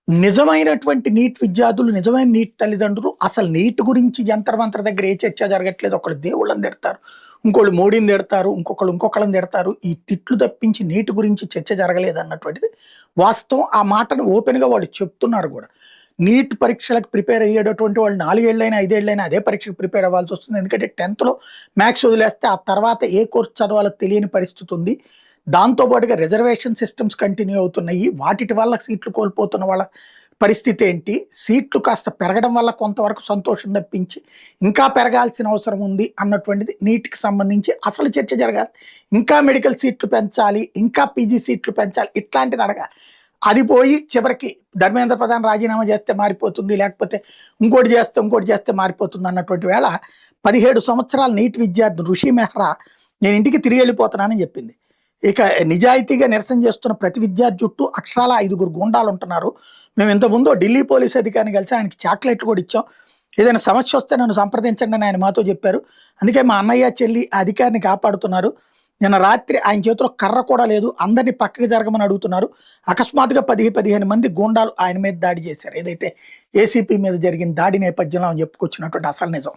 నిజమైనటువంటి నీట్ విద్యార్థులు, నిజమైన నీట్ తల్లిదండ్రులు అసలు నీట్ గురించి జంతర్ మంతర్ దగ్గర ఏ చర్చ జరగట్లేదు. ఒకళ్ళు దేవుళ్ళని తిడతారు, ఇంకోళ్ళు మోడీని తిడతారు, ఇంకొకళ్ళని తిడతారు. ఈ తిట్లు తప్పించి నీట్ గురించి చర్చ జరగలేదు అన్నటువంటిది వాస్తవం. ఆ మాటను ఓపెన్గా వాళ్ళు చెప్తున్నారు కూడా. నీట్ పరీక్షలకు ప్రిపేర్ అయ్యేటటువంటి వాళ్ళు 4 ఏళ్ళైనా 5 ఏళ్ళైనా అదే పరీక్షకు ప్రిపేర్ అవ్వాల్సి వస్తుంది. ఎందుకంటే 10th మ్యాథ్స్ వదిలేస్తే ఆ తర్వాత ఏ కోర్స్ చదవాలో తెలియని పరిస్థితి ఉంది. దాంతోపాటుగా రిజర్వేషన్ సిస్టమ్స్ కంటిన్యూ అవుతున్నాయి. వాటి వల్ల సీట్లు కోల్పోతున్న వాళ్ళ పరిస్థితి ఏంటి? సీట్లు కాస్త పెరగడం వల్ల కొంతవరకు సంతోషం తప్పించి ఇంకా పెరగాల్సిన అవసరం ఉంది అన్నటువంటిది నీట్కి సంబంధించి అసలు చర్చ జరగాలి. ఇంకా మెడికల్ సీట్లు పెంచాలి, ఇంకా పీజీ సీట్లు పెంచాలి, ఇట్లాంటిది అడగాలి. అది పోయి చివరికి ధర్మేంద్ర ప్రధాన్ రాజీనామా చేస్తే మారిపోతుంది, లేకపోతే ఇంకోటి చేస్తే మారిపోతుంది అన్నటువంటి వేళ 17 సంవత్సరాల నీట్ విద్యార్థి ఋషి మెహ్రా నేను ఇంటికి తిరిగి వెళ్ళిపోతున్నానని చెప్పింది. ఇక నిజాయితీగా నిరసన చేస్తున్న ప్రతి విద్యార్థి చుట్టూ అక్షరాల 5 గుండాలు ఉంటున్నారు. మేము ఇంతకుముందు ఢిల్లీ పోలీస్ అధికారిని కలిసి ఆయనకి చాక్లెట్లు కూడా ఇచ్చాం. ఏదైనా సమస్య వస్తే నన్ను సంప్రదించండి అని ఆయన మాతో చెప్పారు. అందుకే మా అన్నయ్య చెల్లి ఆ అధికారిని కాపాడుతున్నారు. నిన్న రాత్రి ఆయన చేతిలో కర్ర కూడా లేదు, అందరినీ పక్కకి జరగమని అడుగుతున్నారు. అకస్మాత్తుగా 10-15 మంది గూండాలు ఆయన మీద దాడి చేశారు. ఏదైతే ఏసీపీ మీద జరిగిన దాడి నేపథ్యంలో ఆయన చెప్పుకొచ్చినటువంటి అసలు నిజం.